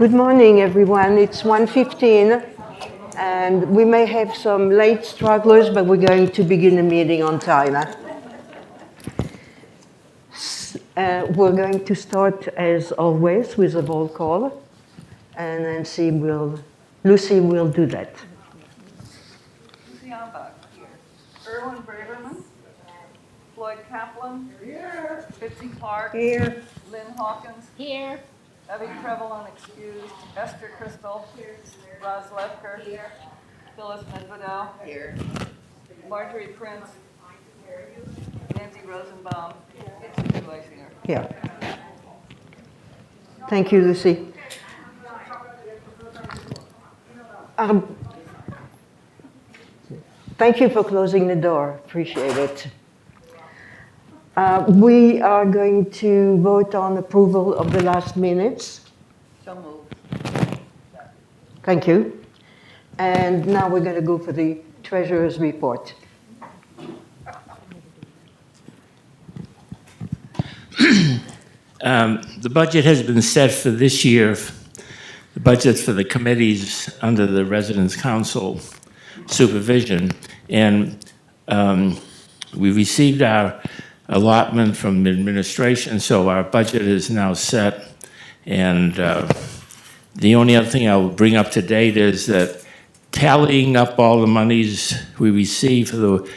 Good morning, everyone. It's 1:15, and we may have some late stragglers, but we're going to begin the meeting on time. We're going to start, as always, with a roll call, and Lucy will do that. Lucy Ambach, here. Erwin Braverman. Floyd Kaplan. Here. Bitsy Clark. Here. Lynn Hawkins. Here. Evie Trevel unexcused. Esther Crystal. Here. Roz Lefker. Here. Phyllis Medvedow. Here. Marjorie Prince. Here. Nancy Rosenbaum. It's Leisinger. Yeah. Thank you, Lucy. Thank you for closing the door. Appreciate it. We are going to vote on approval of the last minutes. So moved. Thank you. And now we're going to go for the treasurer's report. The budget has been set for this year, the budget for the committees under the Residents' Council supervision. And we received our allotment from administration, so our budget is now set. And the only other thing I will bring up to date is that tallying up all the monies we received for the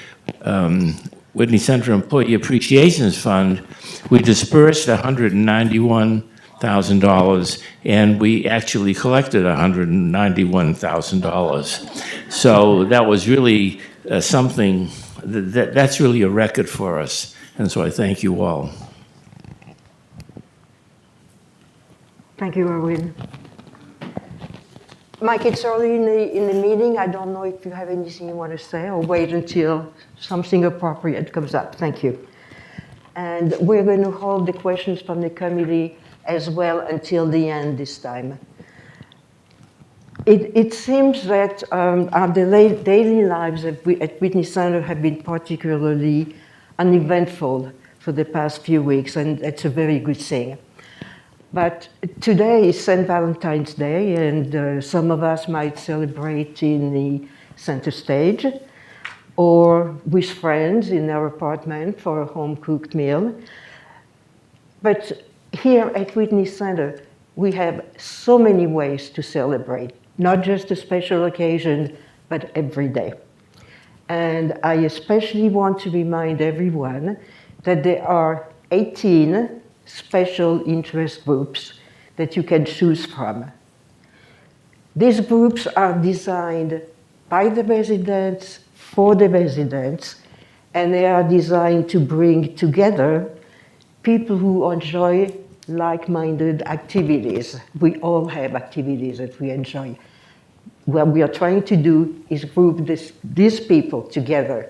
Whitney Center Employee Appreciations Fund, we dispersed $191,000, and we actually collected $191,000. So that was really something, that's really a record for us. And so I thank you all. Thank you, Erwin. Mike, it's early in the meeting. I don't know if you have anything you want to say, or wait until something appropriate comes up. Thank you. And we're going to hold the questions from the committee as well until the end this time. It seems that our daily lives at Whitney Center have been particularly uneventful for the past few weeks, and that's a very good thing. But today is St. Valentine's Day, and some of us might celebrate in the center stage or with friends in our apartment for a home-cooked meal. But here at Whitney Center, we have so many ways to celebrate, not just a special occasion, but every day. And I especially want to remind everyone that there are 18 special interest groups that you can choose from. These groups are designed by the residents, for the residents, and they are designed to bring together people who enjoy like-minded activities. We all have activities that we enjoy. What we are trying to do is group these people together.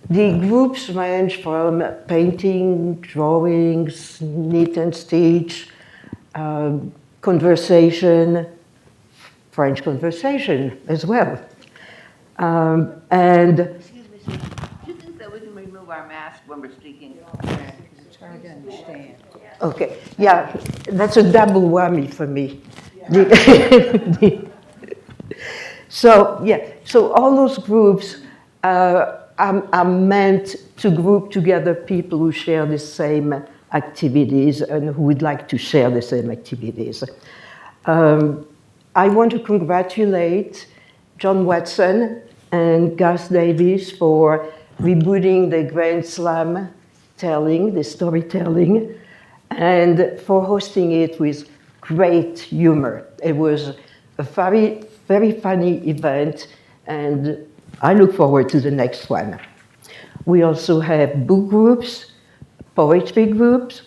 The groups range from painting, drawings, knit and stitch, conversation, French conversation as well. And Excuse me, sir. Do you think that we can remove our mask when we're speaking? It's hard to understand. okay, yeah, that's a double whammy for me. So all those groups are meant to group together people who share the same activities and who would like to share the same activities. I want to congratulate John Watson and Gus Davis for rebooting the Grand Slam telling, the storytelling, and for hosting it with great humor. It was a very, very funny event, and I look forward to the next one. We also have book groups, poetry groups,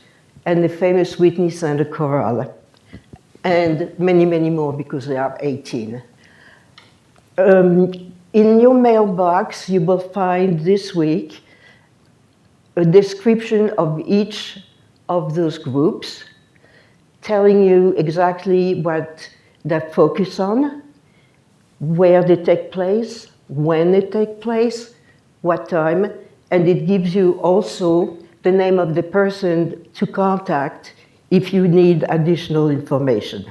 and the famous Whitney Center Chorale, and many, many more because there are 18. In your mailbox, you will find this week a description of each of those groups, telling you exactly what they focus on, where they take place, when they take place, what time, and it gives you also the name of the person to contact if you need additional information.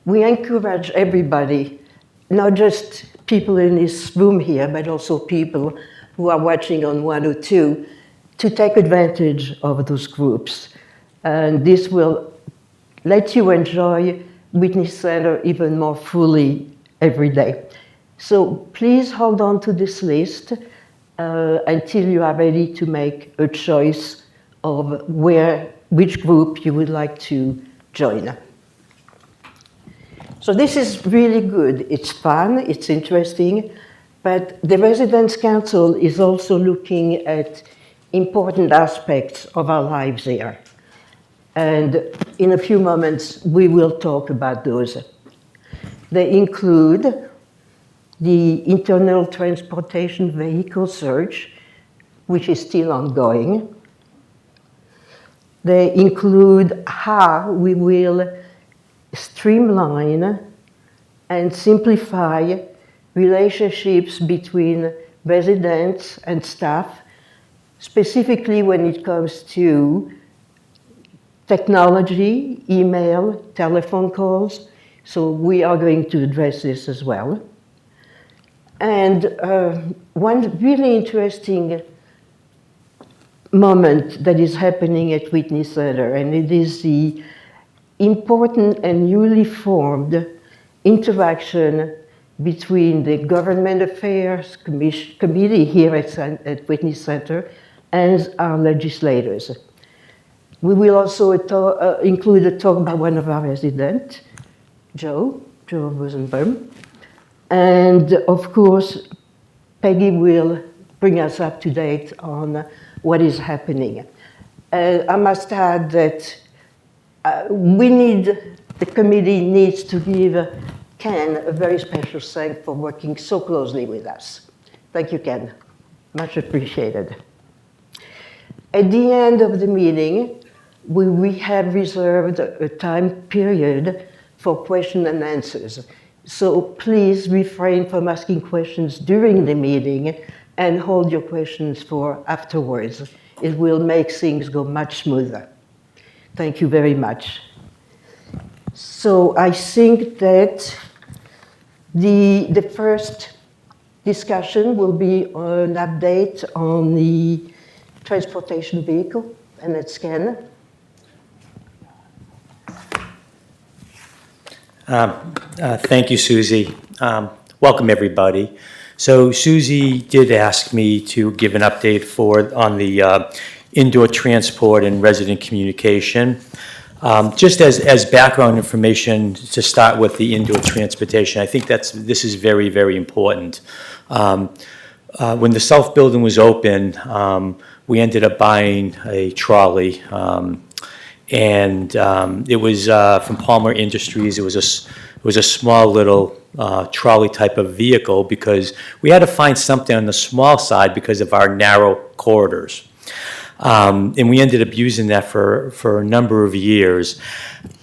We encourage everybody, not just people in this room here, but also people who are watching on 102, to take advantage of those groups. And this will let you enjoy Whitney Center even more fully every day. So please hold on to this list until you are ready to make a choice of which group you would like to join. So this is really good. It's fun, it's interesting, but the Residents Council is also looking at important aspects of our lives here. And in a few moments, we will talk about those. They include the internal transportation vehicle search, which is still ongoing. They include how we will streamline and simplify relationships between residents and staff, specifically when it comes to technology, email, telephone calls. So we are going to address this as well. And one really interesting moment that is happening at Whitney Center, and it is the important and newly formed interaction between the Government Affairs Committee here at Whitney Center and our legislators. We will also include a talk by one of our residents, Joe Rosenbaum. And of course, Peggy will bring us up to date on what is happening. I must add that the committee needs to give Ken a very special thanks for working so closely with us. Thank you, Ken. Much appreciated. At the end of the meeting, we have reserved a time period for question and answers. So please refrain from asking questions during the meeting and hold your questions for afterwards. It will make things go much smoother. Thank you very much. So I think that the first discussion will be an update on the transportation vehicle, and it's Ken. Thank you, Susie. Welcome, everybody. So Susie did ask me to give an update on the indoor transport and resident communication. Just as background information to start with the indoor transportation, I think this is very, very important. When the South Building was open, we ended up buying a trolley, and it was from Palmer Industries. It was a small little trolley type of vehicle because we had to find something on the small side because of our narrow corridors. And we ended up using that for a number of years.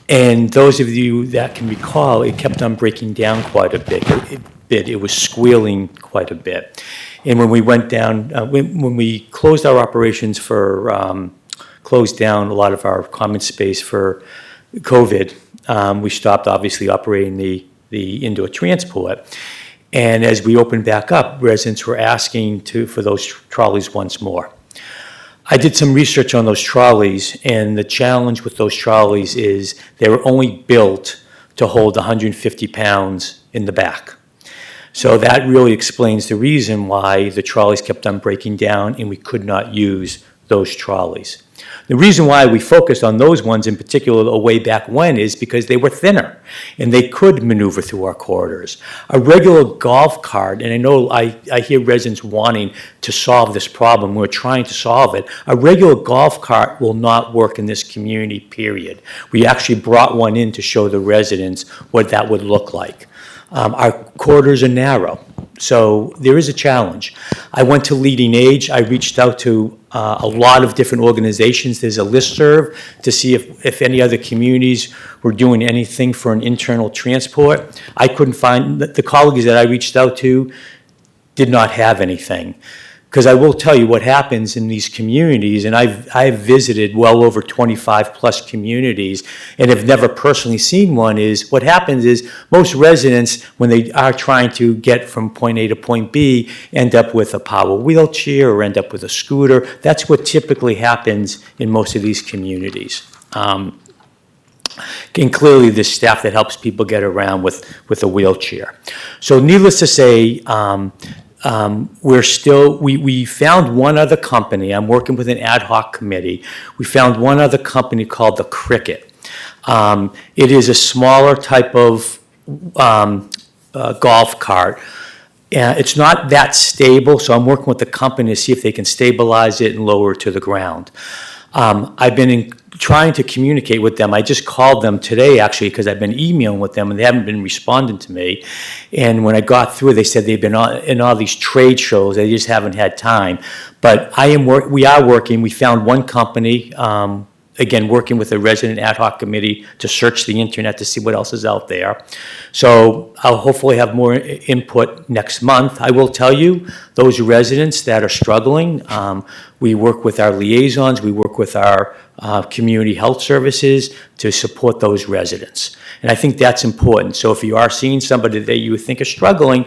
And those of you that can recall, it kept on breaking down quite a bit. It was squealing quite a bit. And when we went down, when we closed our operations closed down a lot of our common space for COVID, we stopped obviously operating the indoor transport. And as we opened back up, residents were asking for those trolleys once more. I did some research on those trolleys, and the challenge with those trolleys is they were only built to hold 150 pounds in the back. So that really explains the reason why the trolleys kept on breaking down and we could not use those trolleys. The reason why we focused on those ones in particular way back when is because they were thinner and they could maneuver through our corridors. A regular golf cart, and I know I hear residents wanting to solve this problem, we're trying to solve it. A regular golf cart will not work in this community, period. We actually brought one in to show the residents what that would look like. Our corridors are narrow, so there is a challenge. I went to Leading Age. I reached out to a lot of different organizations. There's a listserv to see if any other communities were doing anything for an internal transport. I couldn't find, the colleagues that I reached out to did not have anything. Because I will tell you what happens in these communities, and I've visited well over 25 plus communities and have never personally seen one, is what happens is most residents, when they are trying to get from point A to point B, end up with a power wheelchair or end up with a scooter. That's what typically happens in most of these communities. And clearly there's staff that helps people get around with a wheelchair. So needless to say, we found one other company. I'm working with an ad hoc committee. We found one other company called the Cricket. It is a smaller type of golf cart. It's not that stable, so I'm working with the company to see if they can stabilize it and lower it to the ground. I've been trying to communicate with them. I just called them today, actually, because I've been emailing with them, and they haven't been responding to me. And when I got through, they said they've been in all these trade shows. They just haven't had time. But we are working. We found one company, again, working with a resident ad hoc committee to search the internet to see what else is out there. So I'll hopefully have more input next month. I will tell you, those residents that are struggling, we work with our liaisons, we work with our community health services to support those residents. And I think that's important. So if you are seeing somebody that you think is struggling,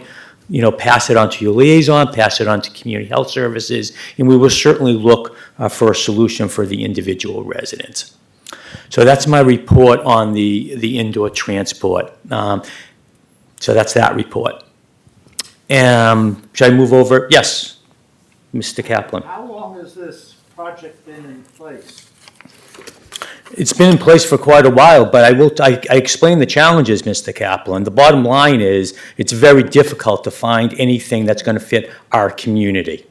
pass it on to your liaison, pass it on to community health services, and we will certainly look for a solution for the individual residents. So that's my report on the indoor transport. So that's that report. Should I move over? Yes, Mr. Kaplan. How long has this project been in place? It's been in place for quite a while, but I explained the challenges, Mr. Kaplan. The bottom line is it's very difficult to find anything that's going to fit our community.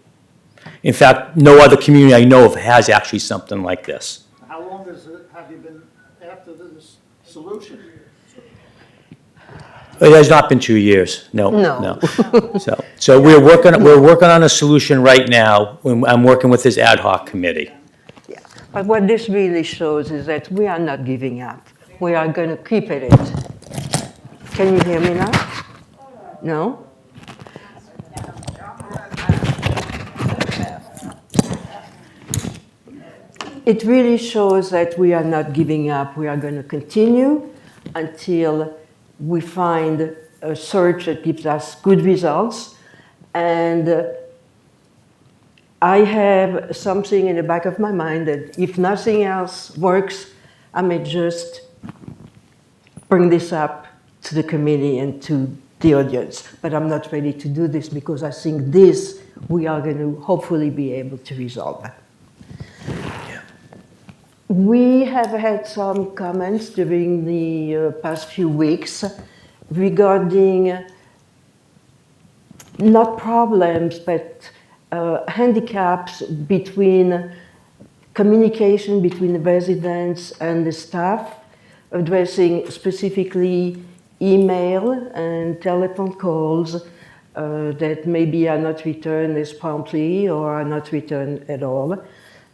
In fact, no other community I know of has actually something like this. How long have you been after this solution? It has not been 2 years. No. No. So we're working on a solution right now. I'm working with this ad hoc committee. Yeah. But what this really shows is that we are not giving up. We are going to keep at it. Can you hear me now? No? It really shows that we are not giving up. We are going to continue until we find a search that gives us good results. And I have something in the back of my mind that if nothing else works, I may just bring this up to the committee and to the audience. But I'm not ready to do this because I think this we are going to hopefully be able to resolve. We have had some comments during the past few weeks regarding not problems, but handicaps between communication between the residents and the staff, addressing specifically email and telephone calls that maybe are not returned as promptly or are not returned at all.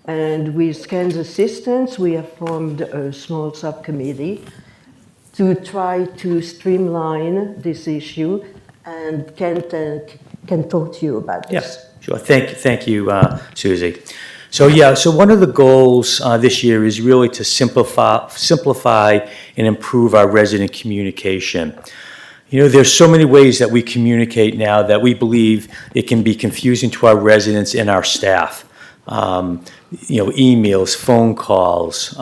And with SCAN's assistance, we have formed a small subcommittee to try to streamline this issue, and can talk to you about this. Yes, sure. Thank you, Susie. So one of the goals this year is really to simplify and improve our resident communication. There's so many ways that we communicate now that we believe it can be confusing to our residents and our staff. Emails, phone calls,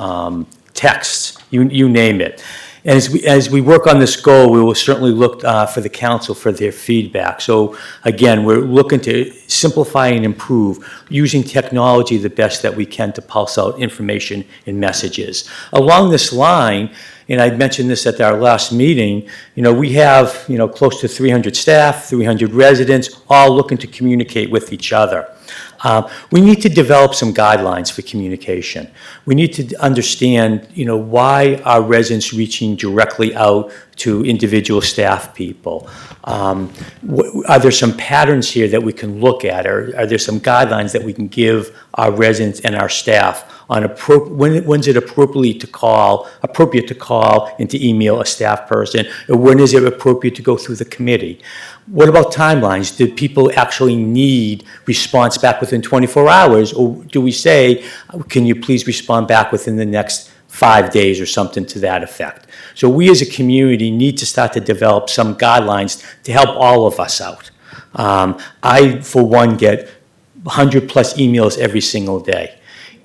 texts, you name it. And as we work on this goal, we will certainly look for the council for their feedback. So again, we're looking to simplify and improve using technology the best that we can to pulse out information and messages. Along this line, and I mentioned this at our last meeting, we have, close to 300 staff, 300 residents, all looking to communicate with each other. We need to develop some guidelines for communication. We need to understand, why are residents reaching directly out to individual staff people? Are there some patterns here that we can look at, or are there some guidelines that we can give our residents and our staff on when's it appropriate to call and to email a staff person, or when is it appropriate to go through the committee? What about timelines? Did people actually need response back within 24 hours? Or do we say, can you please respond back within the next 5 days or something to that effect? So we as a community need to start to develop some guidelines to help all of us out. I, for one, get 100 plus emails every single day.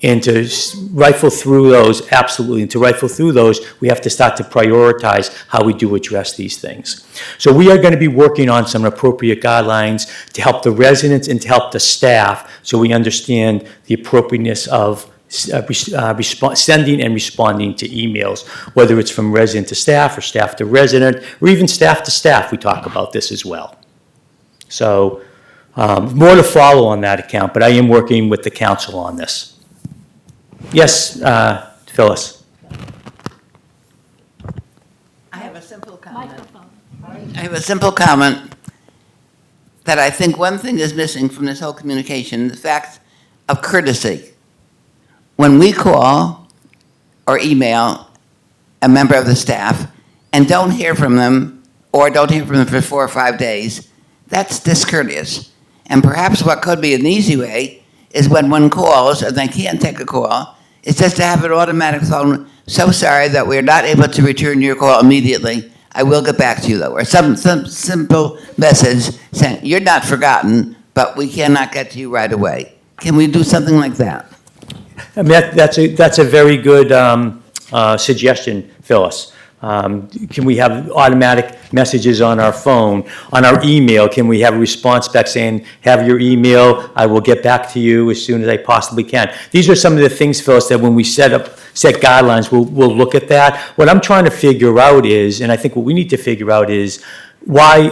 And to rifle through those, absolutely, and to rifle through those, we have to start to prioritize how we do address these things. So we are going to be working on some appropriate guidelines to help the residents and to help the staff so we understand the appropriateness of sending and responding to emails, whether it's from resident to staff or staff to resident, or even staff to staff, we talk about this as well. So more to follow on that account, but I am working with the council on this. Yes, Phyllis. I have a simple comment. I have a simple comment that I think one thing is missing from this whole communication, the fact of courtesy. When we call or email a member of the staff and don't hear from them, or don't hear from them for 4 or 5 days, that's discourteous. And perhaps what could be an easy way is when one calls and they can't take a call, it's just to have an automatic phone, so sorry that we're not able to return your call immediately. I will get back to you though. Or some simple message saying, you're not forgotten, but we cannot get to you right away. Can we do something like that? I mean, that's a very good suggestion, Phyllis. Can we have automatic messages on our phone, on our email? Can we have a response back saying, have your email, I will get back to you as soon as I possibly can? These are some of the things, Phyllis, that when we set guidelines, we'll look at that. What I'm trying to figure out is, and I think what we need to figure out is why,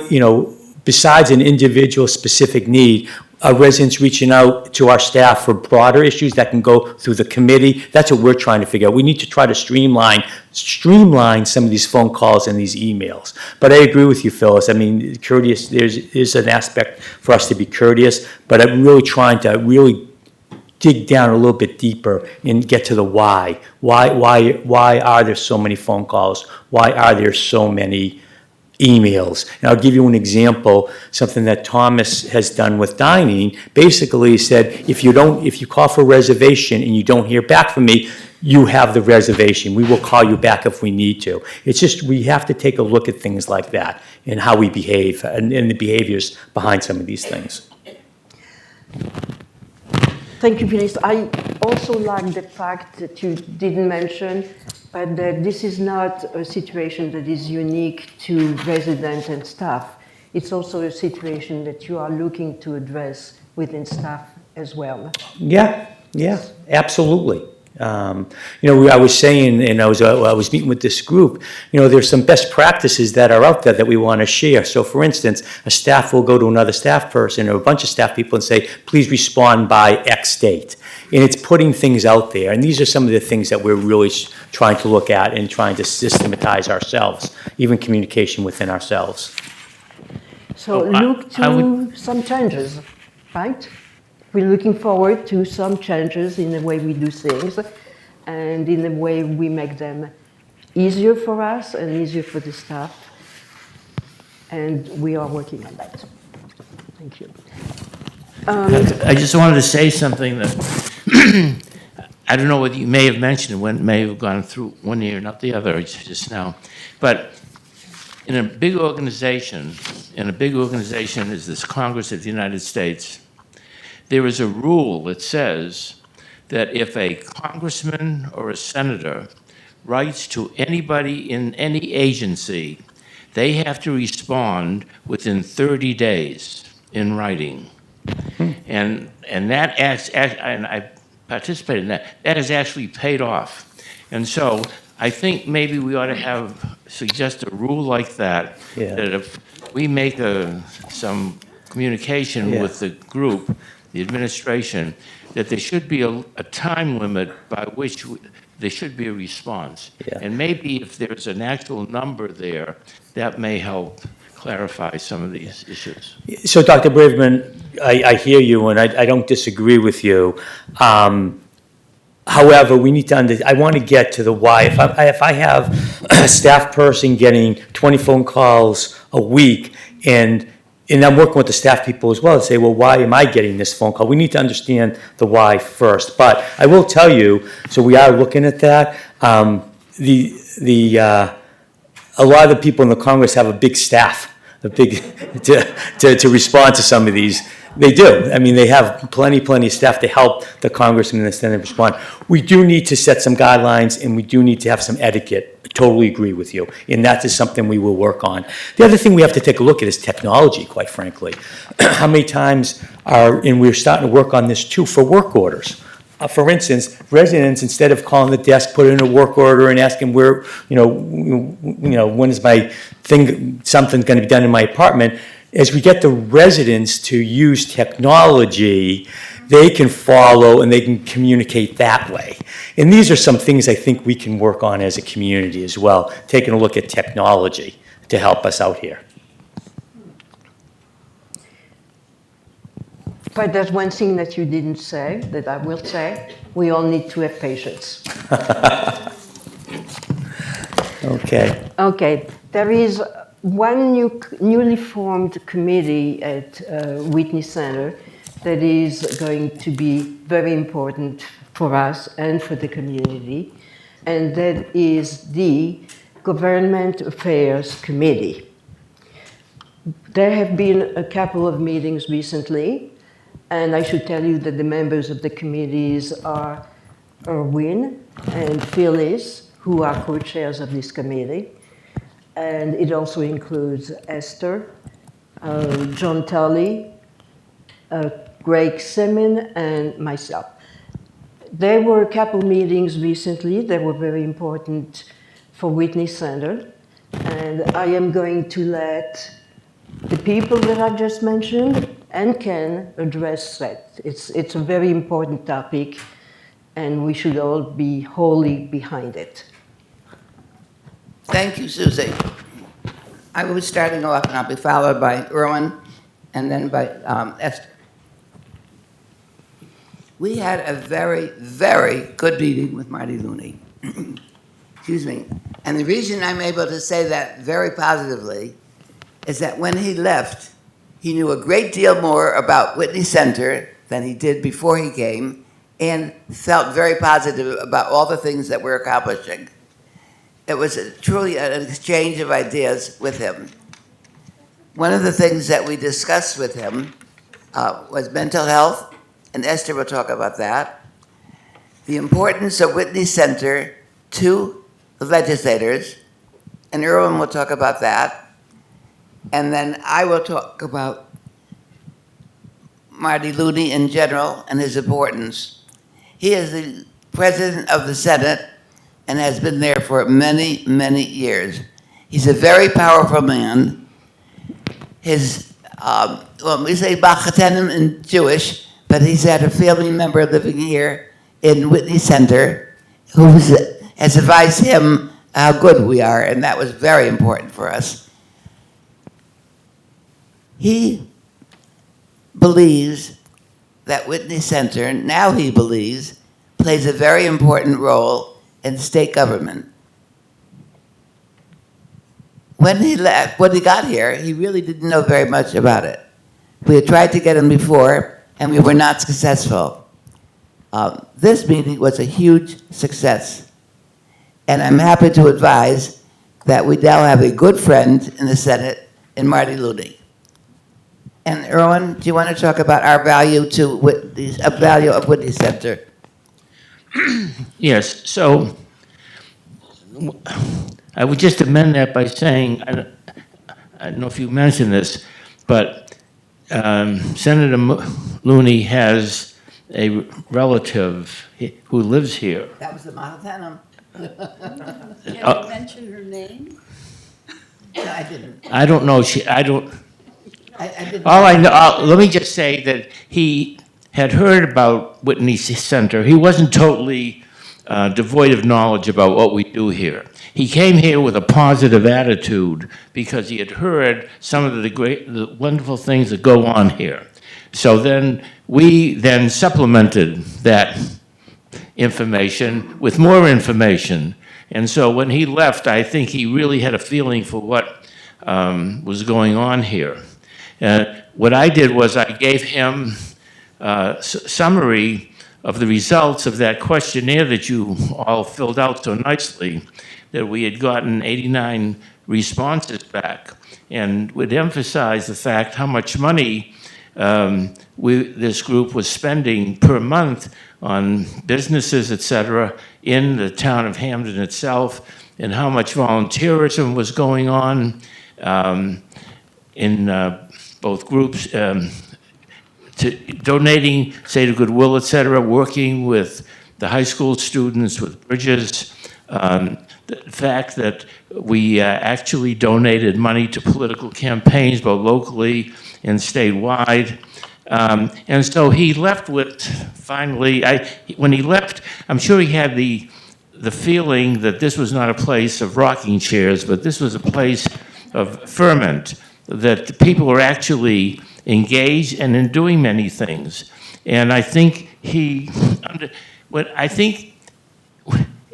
besides an individual specific need, are residents reaching out to our staff for broader issues that can go through the committee? That's what we're trying to figure out. We need to try to streamline some of these phone calls and these emails. But I agree with you, Phyllis. I mean, courteous, there's an aspect for us to be courteous, but I'm really trying to dig down a little bit deeper and get to the why. Why are there so many phone calls? Why are there so many emails? And I'll give you an example, something that Thomas has done with dining. Basically, he said, if you call for a reservation and you don't hear back from me, you have the reservation. We will call you back if we need to. It's just, we have to take a look at things like that and how we behave and the behaviors behind some of these things. Thank you, Phyllis. I also like the fact that you didn't mention, but that this is not a situation that is unique to residents and staff. It's also a situation that you are looking to address within staff as well. Yeah, absolutely. I was saying, and I was meeting with this group, there's some best practices that are out there that we want to share. So for instance, a staff will go to another staff person or a bunch of staff people and say, please respond by X date. And it's putting things out there. And these are some of the things that we're really trying to look at and trying to systematize ourselves, even communication within ourselves. So look to some changes, right? We're looking forward to some changes in the way we do things and in the way we make them easier for us and easier for the staff. And we are working on that. Thank you. I just wanted to say something that I don't know whether you may have mentioned when it may have gone through one ear, not the other, just now. But in a big organization is this Congress of the United States, there is a rule that says that if a congressman or a senator writes to anybody in any agency, they have to respond within 30 days in writing. And that and I participated in that. That has actually paid off. And so I think maybe we ought to suggest a rule like that, that if we make some communication with the group, the administration, that there should be a time limit by which there should be a response. And maybe if there's an actual number there, that may help clarify some of these issues. So, Dr. Braverman, I hear you, and I don't disagree with you. However, we need to I want to get to the why. If I have a staff person getting 20 phone calls a week, and and I'm working with the staff people as well to say, well, why am I getting this phone call? We need to understand the why first. But I will tell you, so we are looking at that. A lot of the people in the Congress have a big staff, to respond to some of these. They do. I mean, they have plenty of staff to help the congressman and the Senate respond. We do need to set some guidelines, and we do need to have some etiquette. I totally agree with you, and that is something we will work on. The other thing we have to take a look at is technology, quite frankly. How many times and we're starting to work on this too, for work orders. For instance, residents, instead of calling the desk, put in a work order and asking where, when is something going to be done in my apartment, as we get the residents to use technology, they can follow and they can communicate that way. And these are some things I think we can work on as a community as well, taking a look at technology to help us out here. But there's one thing that you didn't say, that I will say. We all need to have patience. Okay. Okay, there is one newly formed committee at Whitney Center that is going to be very important for us and for the community, and that is the Government Affairs Committee. There have been a couple of meetings recently, and I should tell you that the members of the committees are Erwin and Phyllis, who are co-chairs of this committee. And it also includes Esther, John Tully, Greg Semin, and myself. There were a couple meetings recently that were very important for Whitney Center, and I am going to let the people that I just mentioned and Ken address that. It's a very important topic, and we should all be wholly behind it. Thank you, Susie. I will be starting off, and I'll be followed by Erwin, and then by Esther. We had a very, very good meeting with Marty Looney. Excuse me. And the reason I'm able to say that very positively is that when he left, he knew a great deal more about Whitney Center than he did before he came, and felt very positive about all the things that we're accomplishing. It was truly an exchange of ideas with him. One of the things that we discussed with him was mental health, and Esther will talk about that. The importance of Whitney Center to the legislators, and Erwin will talk about that. And then I will talk about Marty Looney in general and his importance. He is the president of the Senate and has been there for many, many years. He's a very powerful man. His, we say Bachatenim in Jewish, but he's had a family member living here in Whitney Center who has advised him how good we are, and that was very important for us. He believes that Whitney Center, now he believes, plays a very important role in state government. When he got here, he really didn't know very much about it. We had tried to get him before, and we were not successful. This meeting was a huge success, and I'm happy to advise that we now have a good friend in the Senate in Marty Looney. And Erwin, do you want to talk about our value to value of Whitney Center? Yes, so I would just amend that by saying, I don't know if you mentioned this, but Senator Looney has a relative who lives here. That was the Mahatanam. Can you mention her name? No, I didn't. I don't know, I didn't. all I know, let me just say that he had heard about Whitney Center. He wasn't totally devoid of knowledge about what we do here. He came here with a positive attitude because he had heard some of the wonderful things that go on here. So then we then supplemented that information with more information. And so when he left, I think he really had a feeling for what was going on here. What I did was I gave him a summary of the results of that questionnaire that you all filled out so nicely, that we had gotten 89 responses back, and would emphasize the fact how much money this group was spending per month on businesses, et cetera, in the town of Hamden itself, and how much volunteerism was going on in both groups, donating, say, to Goodwill, et cetera, working with the high school students, with Bridges. The fact that we actually donated money to political campaigns, both locally and statewide. And so he left with, finally, when he left, I'm sure he had the feeling that this was not a place of rocking chairs, but this was a place of ferment, that people were actually engaged and in doing many things. And I think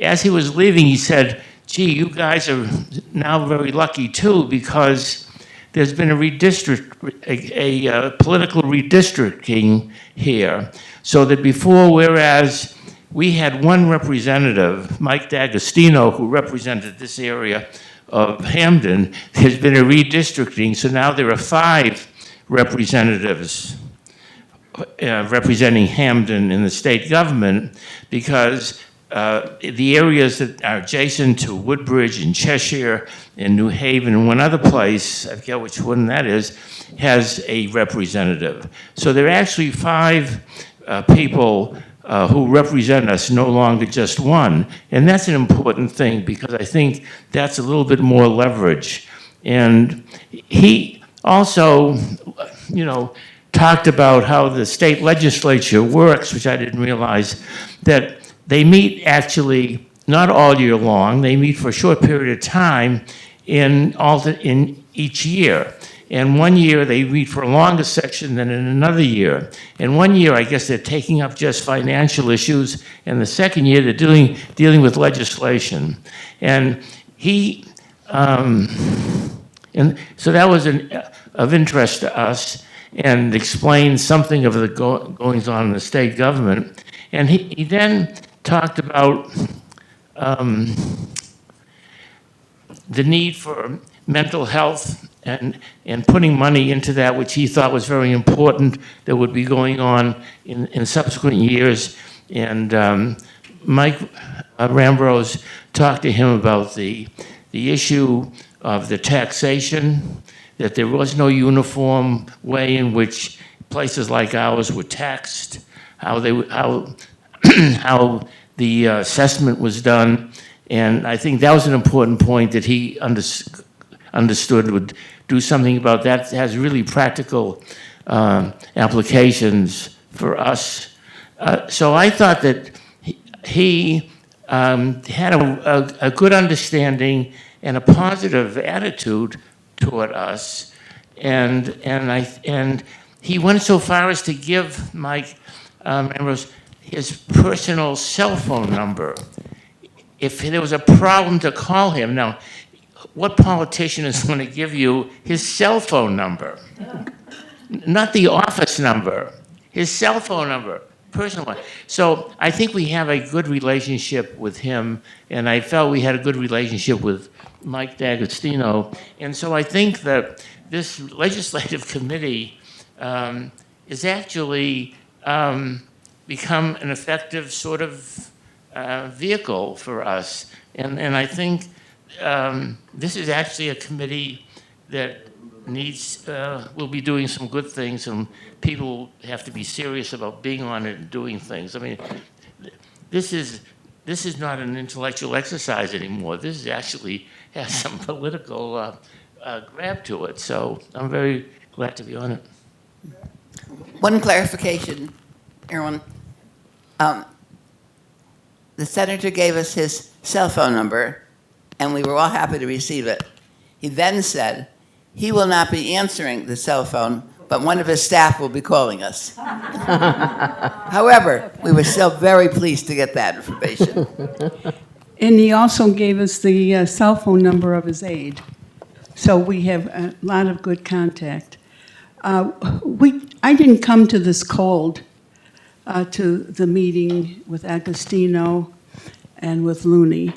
as he was leaving, he said, gee, you guys are now very lucky too, because there's been a political redistricting here. So that before, whereas we had one representative, Mike D'Agostino, who represented this area of Hamden, there's been a redistricting, so now there are 5 representatives representing Hamden in the state government, because the areas that are adjacent to Woodbridge and Cheshire and New Haven and one other place, I forget which one that is, has a representative. So there are actually 5 people who represent us, no longer just one. And that's an important thing, because I think that's a little bit more leverage. And he also, talked about how the state legislature works, which I didn't realize, that they meet actually not all year long. They meet for a short period of time in each year. And one year they meet for a longer section than in another year. And one year, I guess they're taking up just financial issues, and the second year they're dealing with legislation. And and so that was of interest to us, and explained something of the goings on in the state government. And he then talked about the need for mental health and putting money into that, which he thought was very important, that would be going on in subsequent years. And Mike Rambrose talked to him about the issue of the taxation, that there was no uniform way in which places like ours were taxed, how the assessment was done. And I think that was an important point that he understood would do something about that. It has really practical applications for us. So I thought that he had a good understanding and a positive attitude toward us, and he went so far as to give Mike Ambrose his personal cell phone number. If there was a problem, to call him. Now, what politician is going to give you his cell phone number? Not the office number, his cell phone number, personal one. So I think we have a good relationship with him, and I felt we had a good relationship with Mike D'Agostino. And so I think that this legislative committee is actually become an effective sort of vehicle for us. And I think this is actually a committee that will be doing some good things, and people have to be serious about being on it and doing things. I mean, this is not an intellectual exercise anymore. This is actually has some political grab to it. So I'm very glad to be on it. One clarification, Erwin. The senator gave us his cell phone number, and we were all happy to receive it. He then said he will not be answering the cell phone, but one of his staff will be calling us. However, we were still very pleased to get that information. And he also gave us the cell phone number of his aide. So we have a lot of good contact. I didn't come to this cold, to the meeting with Agostino and with Looney.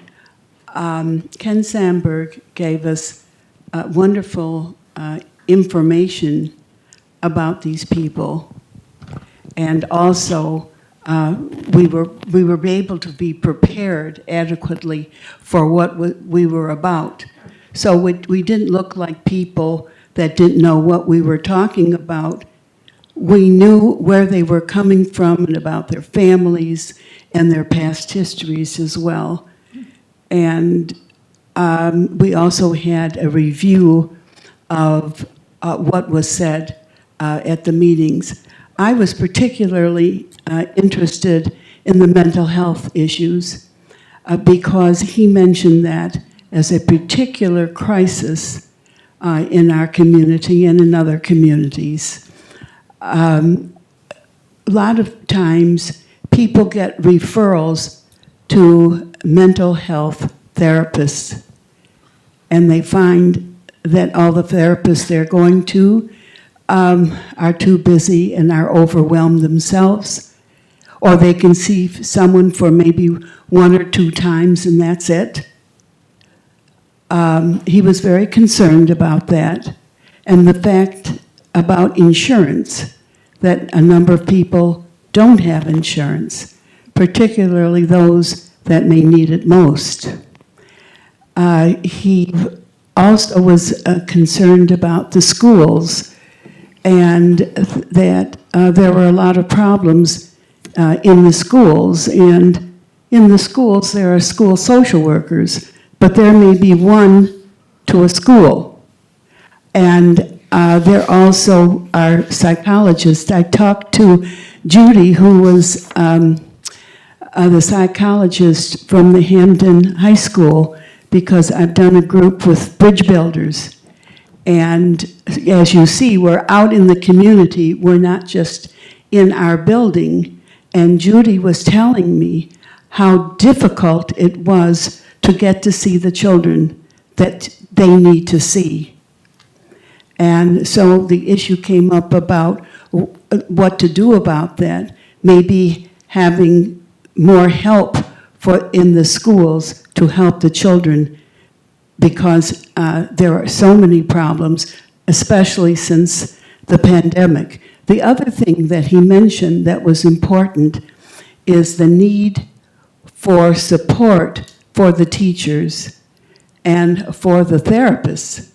Ken Sandberg gave us wonderful information about these people, and also we were able to be prepared adequately for what we were about. So we didn't look like people that didn't know what we were talking about. We knew where they were coming from and about their families and their past histories as well. And we also had a review of what was said at the meetings. I was particularly interested in the mental health issues because he mentioned that as a particular crisis in our community and in other communities. A lot of times people get referrals to mental health therapists, and they find that all the therapists they're going to are too busy and are overwhelmed themselves, or they can see someone for maybe 1 or 2 times and that's it. He was very concerned about that, and the fact about insurance, that a number of people don't have insurance, particularly those that may need it most. He also was concerned about the schools, and that there were a lot of problems in the schools. And in the schools, there are school social workers, but there may be one to a school. And there also are psychologists. I talked to Judy, who was the psychologist from the Hampton High School, because I've done a group with bridge builders. And as you see, we're out in the community. We're not just in our building. And Judy was telling me how difficult it was to get to see the children that they need to see. And so the issue came up about what to do about that, maybe having more help in the schools to help the children, because there are so many problems, especially since the pandemic. The other thing that he mentioned that was important is the need for support for the teachers and for the therapists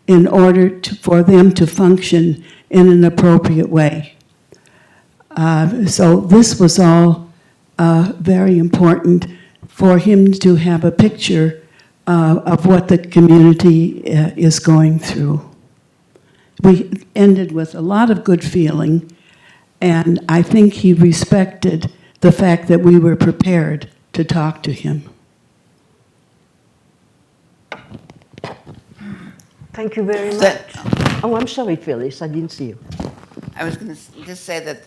in order for them to function in an appropriate way. So this was all very important for him to have a picture of what the community is going through. We ended with a lot of good feeling, and I think he respected the fact that we were prepared to talk to him. Thank you very much. Oh, I'm sorry, Phyllis, I didn't see you. I was going to just say that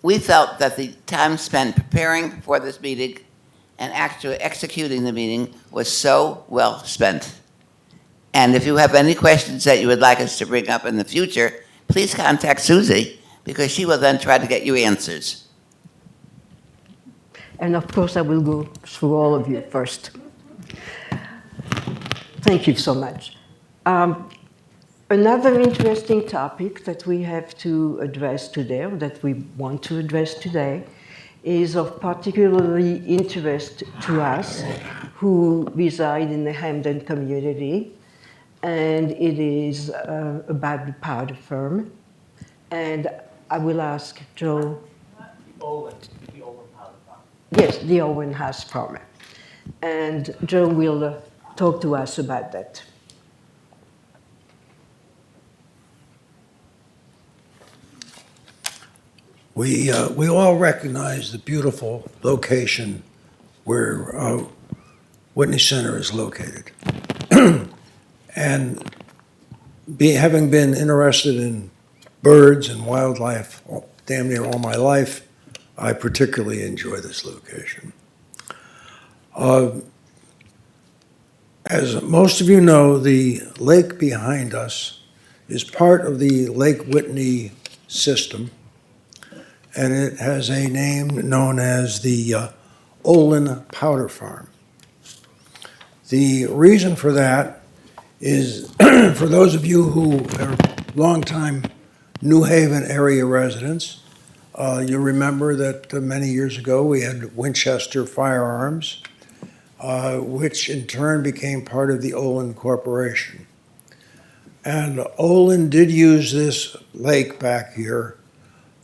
we felt that the time spent preparing for this meeting and actually executing the meeting was so well spent. And if you have any questions that you would like us to bring up in the future, please contact Susie, because she will then try to get you answers. And of course, I will go through all of you first. Thank you so much. Another interesting topic that we have to address today, or that we want to address today, is of particularly interest to us who reside in the Hampden community, and it is about the powder firm. And I will ask Joe. The Owen powder farm. Yes, the Owen House farm. And Joe will talk to us about that. We all recognize the beautiful location where Whitney Center is located. And having been interested in birds and wildlife damn near all my life, I particularly enjoy this location. As most of you know, the lake behind us is part of the Lake Whitney system, and it has a name known as the Olin Powder Farm. The reason for that is, for those of you who are longtime New Haven area residents, you remember that many years ago we had Winchester Firearms, which in turn became part of the Olin Corporation. And Olin did use this lake back here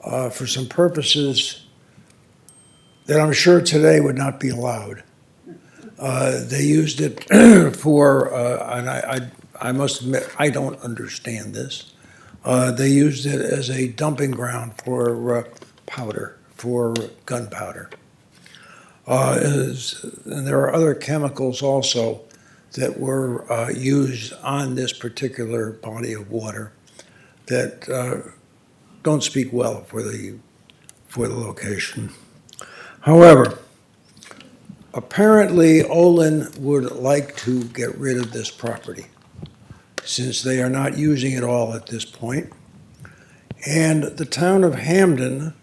for some purposes that I'm sure today would not be allowed. They used it for, and I must admit, I don't understand this. They used it as a dumping ground for powder, for gunpowder. And there are other chemicals also that were used on this particular body of water that don't speak well for the location. However, apparently Olin would like to get rid of this property since they are not using it all at this point. And the town of Hamden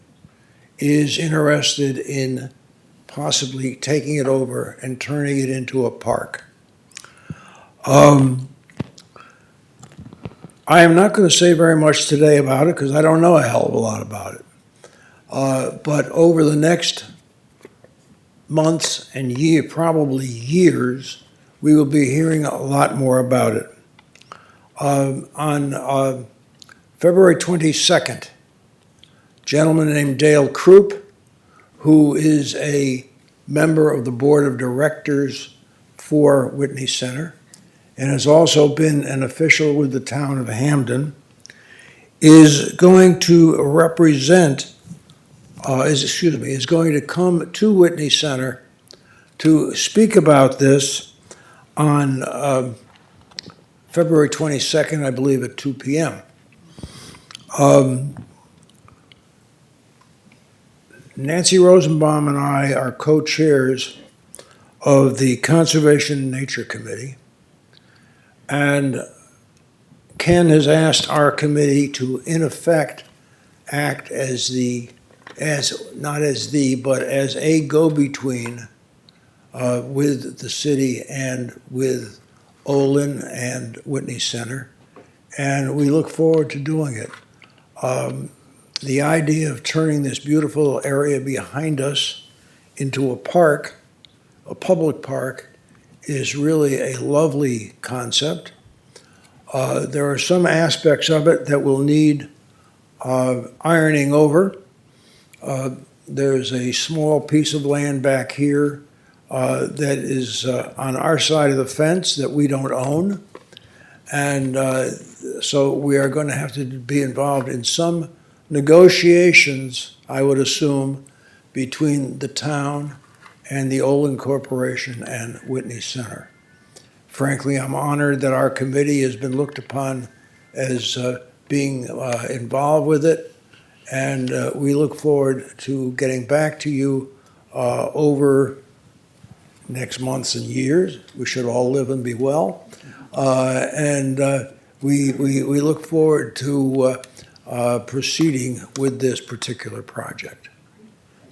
is interested in possibly taking it over and turning it into a park. I am not going to say very much today about it because I don't know a hell of a lot about it. But over the next months and probably years, we will be hearing a lot more about it. On February 22nd, a gentleman named Dale Croup, who is a member of the board of directors for Whitney Center and has also been an official with the town of Hamden, is going to represent, is going to come to Whitney Center to speak about this on February 22nd, I believe, at 2 p.m. Nancy Rosenbaum and I are co-chairs of the Conservation and Nature Committee, and Ken has asked our committee to, in effect, act as not as but as a go-between with the city and with Olin and Whitney Center, and we look forward to doing it. The idea of turning this beautiful area behind us into a park, a public park, is really a lovely concept. There are some aspects of it that will need ironing over. There's a small piece of land back here that is on our side of the fence that we don't own. And so we are going to have to be involved in some negotiations, I would assume, between the town and the Olin Corporation and Whitney Center. Frankly, I'm honored that our committee has been looked upon as being involved with it, and we look forward to getting back to you over next months and years. We should all live and be well. And we look forward to proceeding with this particular project.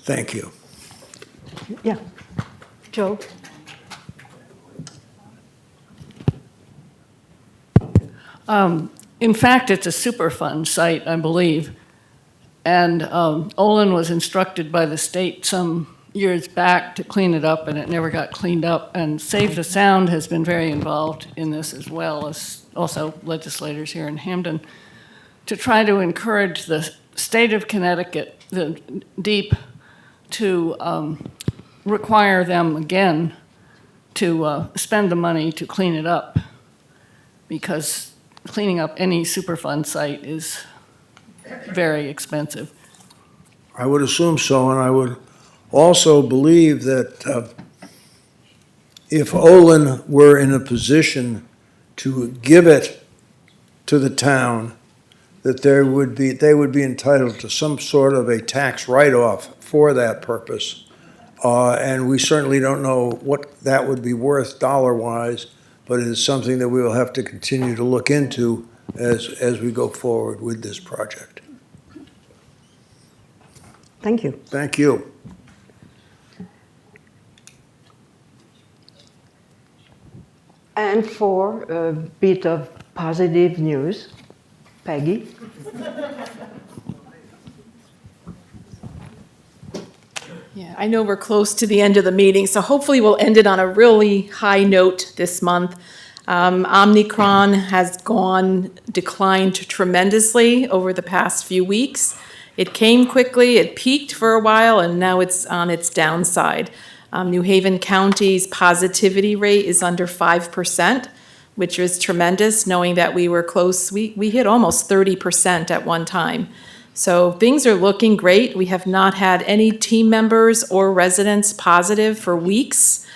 Thank you. Yeah. Joe? In fact, it's a Superfund site, I believe. And Olin was instructed by the state some years back to clean it up, and it never got cleaned up. And Save the Sound has been very involved in this, as well as also legislators here in Hamden, to try to encourage the state of Connecticut, the DEEP, to require them again to spend the money to clean it up, because cleaning up any Superfund site is very expensive. I would assume so, and I would also believe that if Olin were in a position to give it to the town, that they would be entitled to some sort of a tax write-off for that purpose. And we certainly don't know what that would be worth dollar-wise, but it is something that we will have to continue to look into as we go forward with this project. Thank you. Thank you. And for a bit of positive news, Peggy. Yeah, I know we're close to the end of the meeting, so hopefully we'll end it on a really high note this month. Omicron has declined tremendously over the past few weeks. It came quickly, it peaked for a while, and now it's on its downside. New Haven County's positivity rate is under 5%, which is tremendous, knowing that we were close. We hit almost 30% at one time. So things are looking great. We have not had any team members or residents positive for weeks.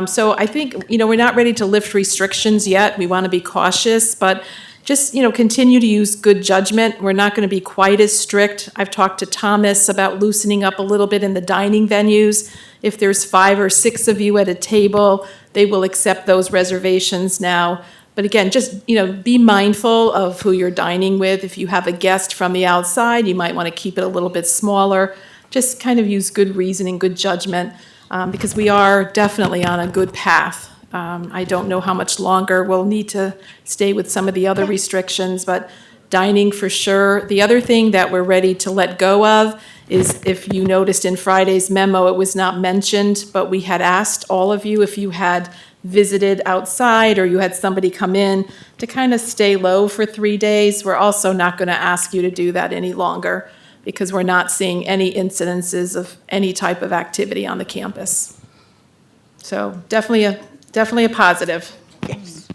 So I think, we're not ready to lift restrictions yet. We want to be cautious, but just, continue to use good judgment. We're not going to be quite as strict. I've talked to Thomas about loosening up a little bit in the dining venues. If there's 5 or 6 of you at a table, they will accept those reservations now. But again, just, be mindful of who you're dining with. If you have a guest from the outside, you might want to keep it a little bit smaller. Just kind of use good reasoning, good judgment, because we are definitely on a good path. I don't know how much longer we'll need to stay with some of the other restrictions, but dining for sure. The other thing that we're ready to let go of is, if you noticed in Friday's memo, it was not mentioned, but we had asked all of you if you had visited outside or you had somebody come in to kind of stay low for 3 days. We're also not going to ask you to do that any longer because we're not seeing any incidences of any type of activity on the campus. So definitely a positive. Yes.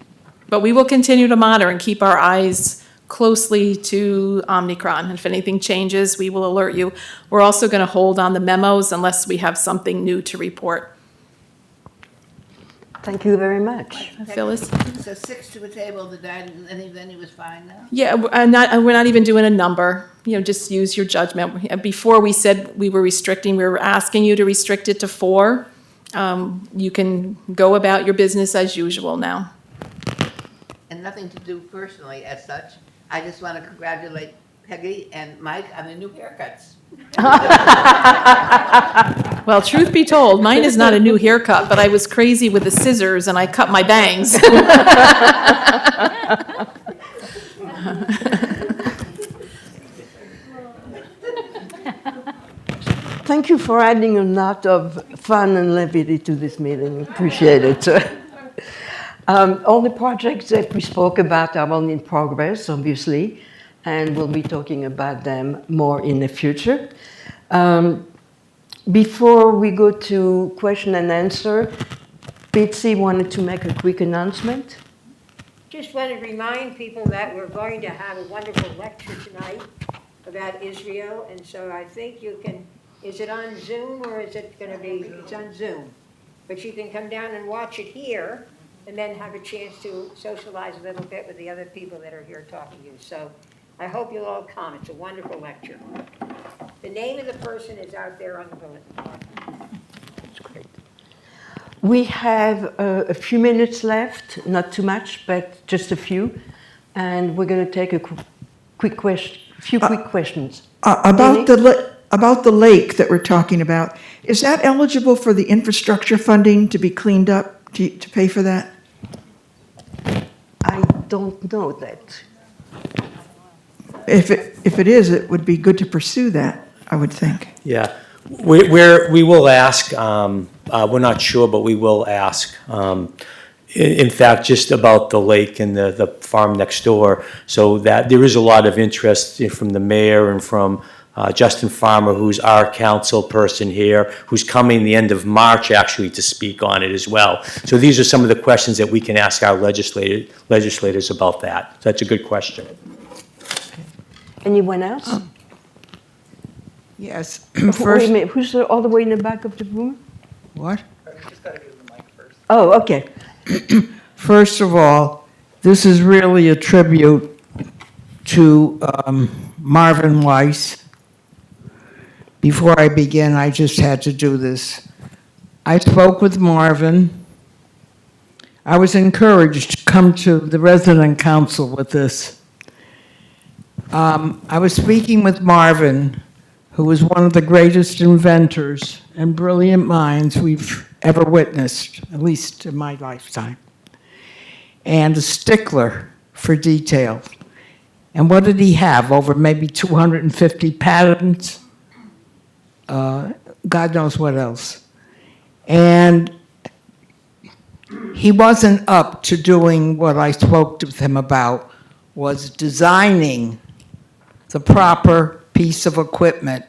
But we will continue to monitor and keep our eyes closely to Omicron. If anything changes, we will alert you. We're also going to hold on the memos unless we have something new to report. Thank you very much. Phyllis? So 6 to a table, the dining, any venue is fine now? Yeah, we're not even doing a number. Just use your judgment. Before we said we were restricting, we were asking you to restrict it to 4. You can go about your business as usual now. And nothing to do personally as such. I just want to congratulate Peggy and Mike on their new haircuts. Well, truth be told, mine is not a new haircut, but I was crazy with the scissors and I cut my bangs. Thank you for adding a lot of fun and levity to this meeting. Appreciate it. All the projects that we spoke about are all in progress, obviously, and we'll be talking about them more in the future. Before we go to question and answer, Betsy wanted to make a quick announcement. Just want to remind people that we're going to have a wonderful lecture tonight about Israel, and so I think you can, is it on Zoom or is it going to be, it's on Zoom. But you can come down and watch it here and then have a chance to socialize a little bit with the other people that are here talking to you. So I hope you'll all come. It's a wonderful lecture. The name of the person is out there on the bulletin board. That's great. We have a few minutes left, not too much, but just a few, and we're going to take a quick questions. About the lake that we're talking about, is that eligible for the infrastructure funding to be cleaned up, to pay for that? I don't know that. If it is, it would be good to pursue that, I would think. Yeah, we will ask, we're not sure, but we will ask. In fact, just about the lake and the farm next door, so that there is a lot of interest from the mayor and from Justin Farmer, who's our council person here, who's coming the end of March actually to speak on it as well. So these are some of the questions that we can ask our legislators about that. So that's a good question. Anyone else? Yes. Wait a First, minute, who's all the way in the back of the room? what? Oh, okay. First of all, this is really a tribute to Marvin Weiss. Before I begin, I just had to do this. I spoke with Marvin. I was encouraged to come to the resident council with this. I was speaking with Marvin, who was one of the greatest inventors and brilliant minds we've ever witnessed, at least in my lifetime, and a stickler for detail. And what did he have? Over maybe 250 patents? God knows what else. And he wasn't up to doing what I spoke with him about, was designing the proper piece of equipment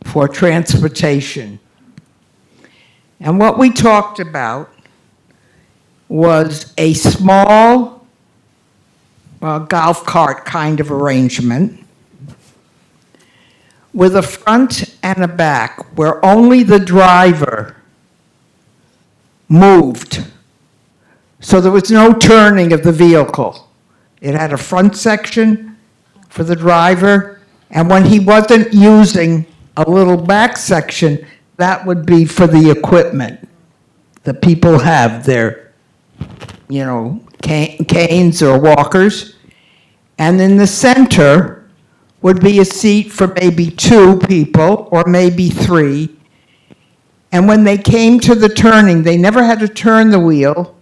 for transportation. And what we talked about was a small golf cart kind of arrangement with a front and a back where only the driver moved. So there was no turning of the vehicle. It had a front section for the driver, and when he wasn't using a little back section, that would be for the equipment. The people have their, canes or walkers. And in the center would be a seat for maybe 2 people or maybe 3. And when they came to the turning, they never had to turn the wheel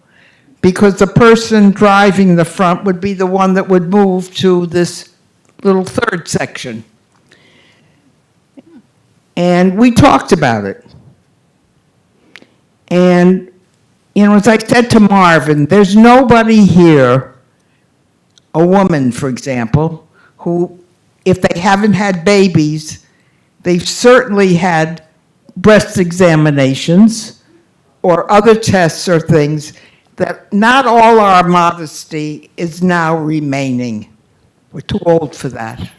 because the person driving the front would be the one that would move to this little third section. And we talked about it. And, as I said to Marvin, there's nobody here, a woman, for example, who, if they haven't had babies, they've certainly had breast examinations or other tests or things that not all our modesty is now remaining. We're too old for that.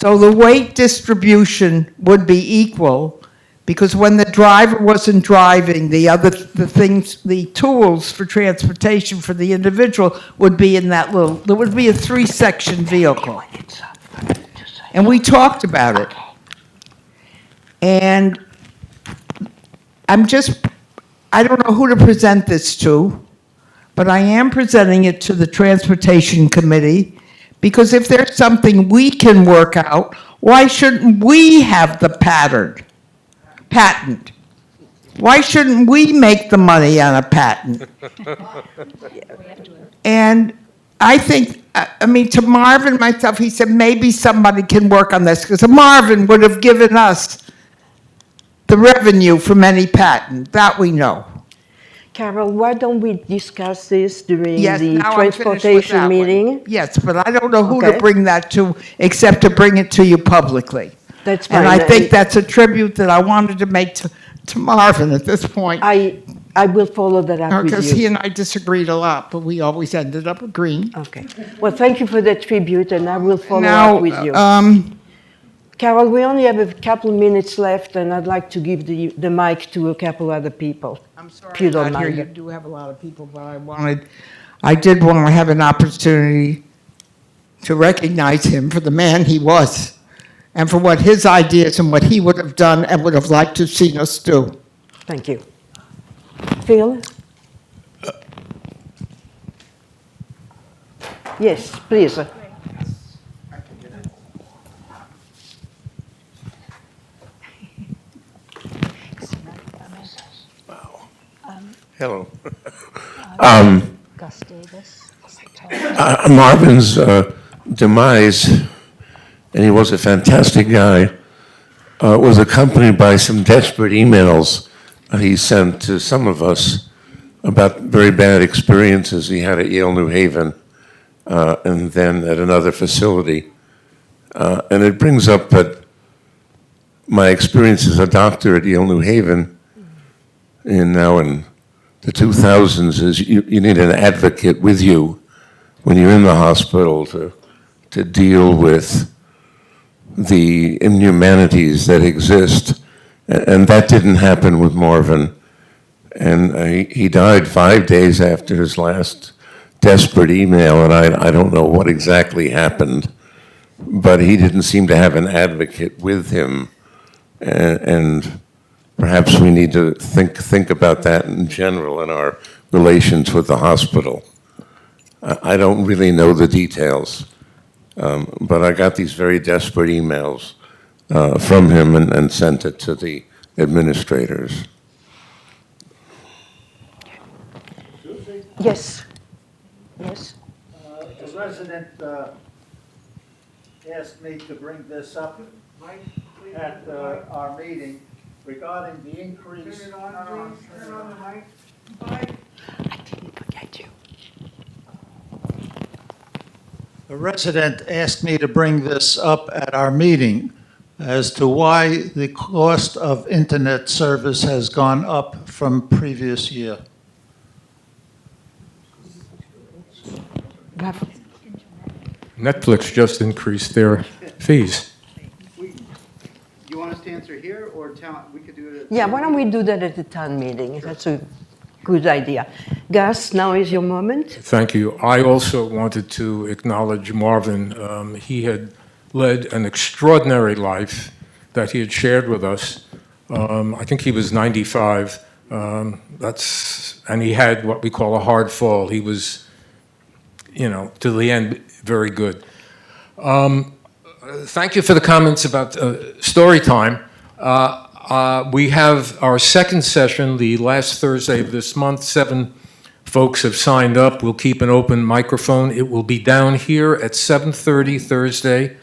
So the weight distribution would be equal because when the driver wasn't driving, the tools for transportation for the individual would be in that there would be a 3-section vehicle. And we talked about it. And I don't know who to present this to, but I am presenting it to the Transportation Committee because if there's something we can work out, why shouldn't we have the patent? Why shouldn't we make the money on a patent? And I think, to Marvin, myself, he said, maybe somebody can work on this, because Marvin would have given us the revenue from any patent, that we know. Carol, why don't we discuss this during Yes, the now I'm finished with transportation that one. meeting? Yes, but I don't know who to Okay. bring that to, except to bring it to you publicly. That's fine. And I think that's a tribute that I wanted to make to Marvin at this point. I will follow that up with Because you. he and I disagreed a lot, but we always ended up agreeing. Okay. Well, thank you for that tribute, and I will follow Now, up with you. Carol, we only have a couple minutes left, and I'd like to give the mic to a couple other people. I'm sorry if you don't I'm not here. mind. You do have a lot of people, but I did want to have an opportunity to recognize him for the man he was and for what his ideas and what he would have done and would have liked to have seen us do. Thank you. Phil? Yes, please. Hello. Marvin's demise, and he was a fantastic guy, was accompanied by some desperate emails he sent to some of us about very bad experiences he had at Yale New Haven and then at another facility. And it brings up that my experience as a doctor at Yale New Haven in the 2000s is you need an advocate with you when you're in the hospital to deal with the inhumanities that exist. And that didn't happen with Marvin. And he died 5 days after his last desperate email, and I don't know what exactly happened, but he didn't seem to have an advocate with him. And perhaps we need to think about that in general in our relations with the hospital. I don't really know the details, But I got these very desperate emails from him and sent it to the administrators. Yes. Yes. A resident asked me to bring this up at our meeting regarding the increase. I didn't forget you. A resident asked me to bring this up at our meeting as to why the cost of internet service has gone up from previous year. Netflix just increased their fees. Do you want us to answer here or town? We could do it. Yeah, why don't we do that at the town meeting? That's a good idea. Gus, now is your moment. Thank you. I also wanted to acknowledge Marvin. He had led an extraordinary life that he had shared with us. I think he was 95. And he had what we call a hard fall. He was, to the end, very good. Thank you for the comments about story time. We have our second session, the last Thursday of this month. 7 folks have signed up. We'll keep an open microphone. It will be down here at 7:30 Thursday,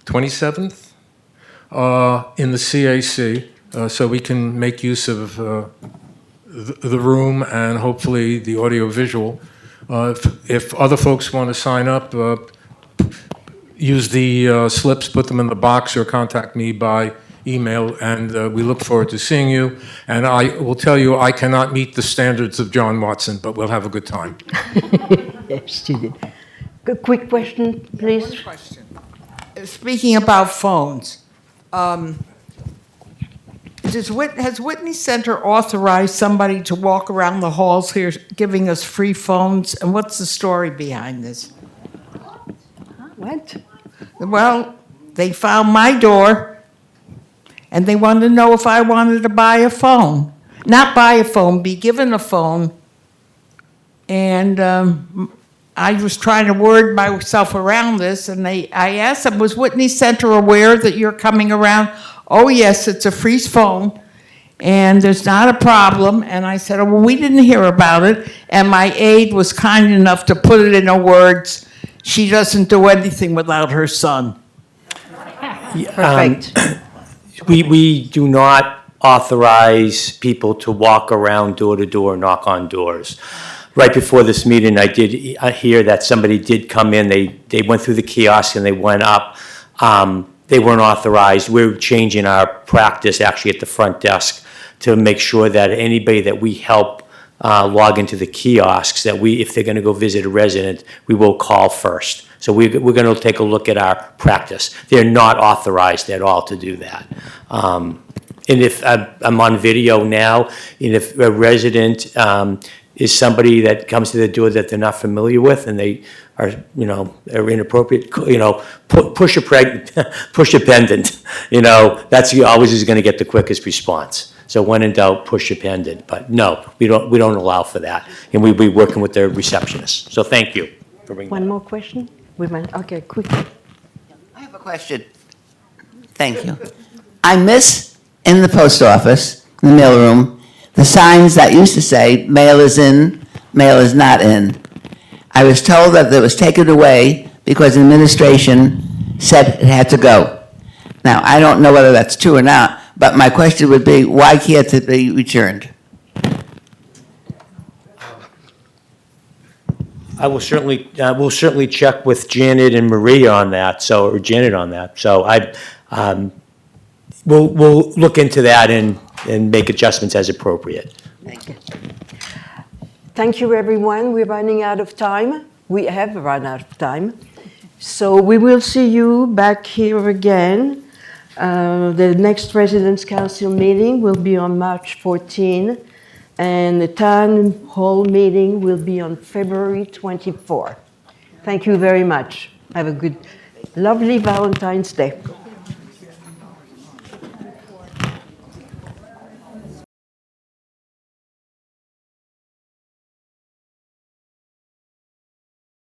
27th, in the CAC, so we can make use of the room and hopefully the audio-visual. If other folks want to sign up, use the slips, put them in the box, or contact me by email, and we look forward to seeing you. And I will tell you, I cannot meet the standards of John Watson, but we'll have a good time. Yes, you did. A quick question, please. One question. Speaking about phones, has Whitney Center authorized somebody to walk around the halls here giving us free phones? And what's the story behind this? What? Well, they found my door, and they wanted to know if I wanted to buy a phone. Not buy a phone, be given a phone. And I was trying to word myself around this, and I asked them, was Whitney Center aware that you're coming around? Oh, yes, it's a free phone, and there's not a problem. And I said, oh, well, we didn't hear about it. And my aide was kind enough to put it in her words. She doesn't do anything without her son. Perfect. We do not authorize people to walk around door to door, knock on doors. Right before this meeting, I did hear that somebody did come in. They went through the kiosk and they went up. They weren't authorized. We're changing our practice actually at the front desk to make sure that anybody that we help log into the kiosks, that if they're going to go visit a resident, we will call first. So we're going to take a look at our practice. They're not authorized at all to do that. And if I'm on video now, and if a resident is somebody that comes to the door that they're not familiar with, and they are, are inappropriate, push a pendant, that's always is going to get the quickest response. So when in doubt, push a pendant. But no, we don't allow for that, and we'll be working with the receptionist. So thank you for bringing. One more question? Okay, quick. I have a question. Thank you. I miss in the post office, in the mailroom, the signs that used to say, mail is in, mail is not in. I was told that it was taken away because administration said it had to go. Now, I don't know whether that's true or not, but my question would be, why can't it be returned? I will certainly check with Janet and Maria on that. So we'll look into that and make adjustments as appropriate. Thank you. Thank you, everyone. We're running out of time. We have run out of time. So we will see you back here again. The next Residents' Council meeting will be on March 14, and the Town Hall meeting will be on February 24. Thank you very much. Have a good, lovely Valentine's Day.